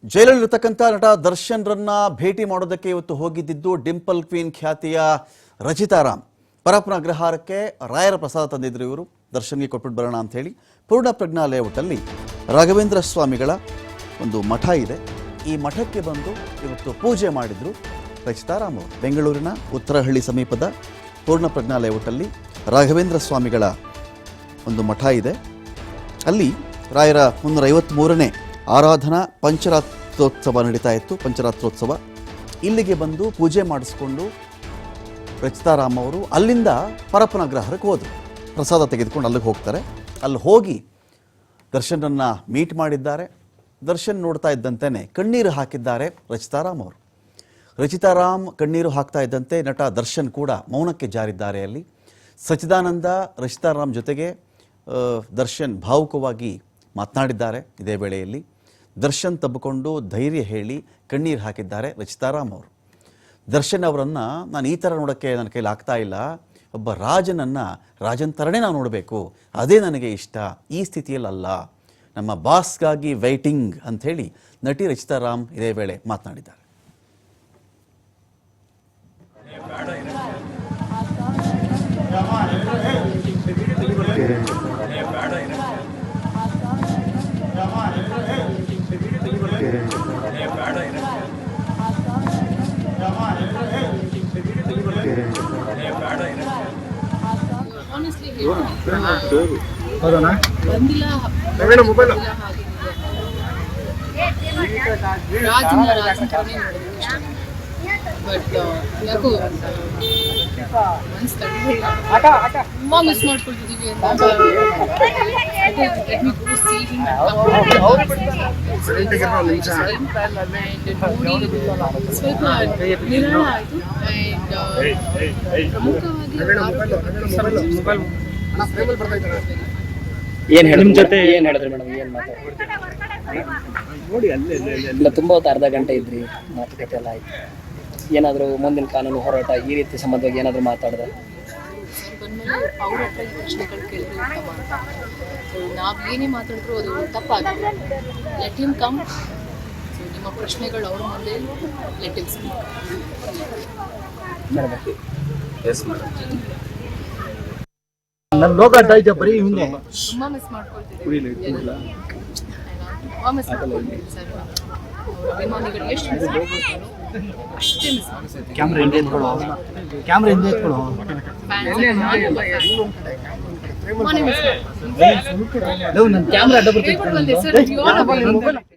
ಜೈಲಲ್ಲಿರತಕ್ಕಂಥ ನಟ ದರ್ಶನ್ರನ್ನ ಭೇಟಿ ಮಾಡೋದಕ್ಕೆ ಇವತ್ತು ಹೋಗಿದ್ದಿದ್ದು ಡಿಂಪಲ್ ಕ್ವೀನ್ ಖ್ಯಾತಿಯ ರಚಿತಾರಾಮ್. ಪರಪ್ಪನ ಅಗ್ರಹಾರಕ್ಕೆ ರಾಯರ ಪ್ರಸಾದ ತಂದಿದ್ರು ಇವರು. ದರ್ಶನ್ಗೆ ಕೊಟ್ಬಿಟ್ಟು ಬರೋಣ ಅಂತ ಹೇಳಿ ಪೂರ್ಣ ಪ್ರಜ್ಞಾ ಲೇಔಟಲ್ಲಿ ರಾಘವೇಂದ್ರ ಸ್ವಾಮಿಗಳ ಒಂದು ಮಠ ಇದೆ. ಈ ಮಠಕ್ಕೆ ಬಂದು ಇವತ್ತು ಪೂಜೆ ಮಾಡಿದ್ರು ರಚಿತಾರಾಮ್ ಅವರು. ಬೆಂಗಳೂರಿನ ಉತ್ತರಹಳ್ಳಿ ಸಮೀಪದ ಪೂರ್ಣ ಪ್ರಜ್ಞಾ ಲೇಔಟಲ್ಲಿ ರಾಘವೇಂದ್ರ ಸ್ವಾಮಿಗಳ ಒಂದು ಮಠ ಇದೆ. ಅಲ್ಲಿ ರಾಯರ 353ನೇ ಆರಾಧನಾ ಪಂಚರಾತ್ರೋತ್ಸವ ನಡೀತಾ ಇತ್ತು. ಪಂಚರಾತ್ರೋತ್ಸವ ಇಲ್ಲಿಗೆ ಬಂದು ಪೂಜೆ ಮಾಡಿಸ್ಕೊಂಡು ರಚಿತಾರಾಮ್ ಅವರು ಅಲ್ಲಿಂದ ಪರಪ್ಪನ ಅಗ್ರಹಾರಕ್ಕೆ ಹೋದರು. ಪ್ರಸಾದ ತೆಗೆದುಕೊಂಡು ಅಲ್ಲಿಗೆ ಹೋಗ್ತಾರೆ. ಅಲ್ಲಿ ಹೋಗಿ ದರ್ಶನನ್ನು ಮೀಟ್ ಮಾಡಿದ್ದಾರೆ. ದರ್ಶನ್ ನೋಡ್ತಾ ಇದ್ದಂತೆಯೇ ಕಣ್ಣೀರು ಹಾಕಿದ್ದಾರೆ ರಚಿತಾರಾಮ್ ಅವರು. ರಚಿತಾರಾಮ್ ಕಣ್ಣೀರು ಹಾಕ್ತಾ ಇದ್ದಂತೆ ನಟ ದರ್ಶನ್ ಕೂಡ ಮೌನಕ್ಕೆ ಜಾರಿದ್ದಾರೆ. ಅಲ್ಲಿ ಸಚ್ಚಿದಾನಂದ ರಚಿತಾರಾಮ್ ಜೊತೆಗೆ ದರ್ಶನ್ ಭಾವುಕವಾಗಿ ಮಾತನಾಡಿದ್ದಾರೆ. ಇದೇ ವೇಳೆಯಲ್ಲಿ ದರ್ಶನ್ ತಬ್ಬಿಕೊಂಡು ಧೈರ್ಯ ಹೇಳಿ ಕಣ್ಣೀರು ಹಾಕಿದ್ದಾರೆ ರಚಿತಾರಾಮ್ ಅವರು. ದರ್ಶನ್ ಅವರನ್ನು ನಾನು ಈ ಥರ ನೋಡೋಕ್ಕೆ ನನ್ನ ಕೈಲಿ ಆಗ್ತಾ ಇಲ್ಲ, ಒಬ್ಬ ರಾಜನನ್ನು ರಾಜನ್ ಥರನೇ ನಾವು ನೋಡಬೇಕು, ಅದೇ ನನಗೆ ಇಷ್ಟ, ಈ ಸ್ಥಿತಿಯಲ್ಲಲ್ಲ, ನಮ್ಮ ಬಾಸ್ಗಾಗಿ ವೈಟಿಂಗ್ ಅಂಥೇಳಿ ನಟಿ ರಚಿತಾರಾಮ್ ಇದೇ ವೇಳೆ ಮಾತನಾಡಿದ್ದಾರೆ. ತುಂಬಾ ಮಿಸ್ ಮಾಡ್ಕೊಳ್ತಿದೀವಿ ಅಂತ ಸ್ವಲ್ಪ ನಿರಾಳ ಆಯ್ತು. ಇಲ್ಲ, ತುಂಬಾ ಹೊತ್ತು ಅರ್ಧ ಗಂಟೆ ಇದ್ರಿ, ಮಾತುಕತೆ ಎಲ್ಲ ಆಯ್ತು. ಏನಾದರೂ ಮುಂದಿನ ಕಾನೂನು ಹೋರಾಟ ಈ ರೀತಿ ಸಂಬಂಧವಾಗಿ ಏನಾದರೂ ಮಾತಾಡಿದ್ರೆ ಅವ್ರ ಹತ್ರ ಈ ಪ್ರಶ್ನೆಗಳು ಕೇಳಿದ್ರೆ ಉತ್ತಮ ಅಂತ. ನಾವು ಏನೇ ಮಾತಾಡಿದ್ರು ಅದು ತಪ್ಪಾಗುತ್ತೆ. Let him come. ಸೊ ನಿಮ್ಮ ಪ್ರಶ್ನೆಗಳು ಅವ್ರ ಮುಂದೆ ಲೆಟ್ ಹಿಮ್ ಸ್ಪೀಕ್. ತುಂಬಾ ಮಿಸ್ ಮಾಡ್ಕೊಳ್ತಿದ್ದೀವಿ. ತುಂಬಾ ಮಿಸ್ ಮಾಡ್ಕೊಳ್ತೀವಿ ಸರ್. ಅಭಿಮಾನಿಗಳು ಎಷ್ಟು ಮಿಸ್ ಮಾಡ್ಕೊಳ್ತಾರೋ ಅಷ್ಟೇ ಮಿಸ್ ಮಾಡ್ಕೊಳ್ತೀವಿ. ಕ್ಯಾಮ್ರಾ ಹಿಂದೆ ಎತ್ಕೊಳ್ಳೋ. ತುಂಬಾನೇ ಮಿಸ್ ಮಾಡ್ಕೊಳ್ತೀವಿ.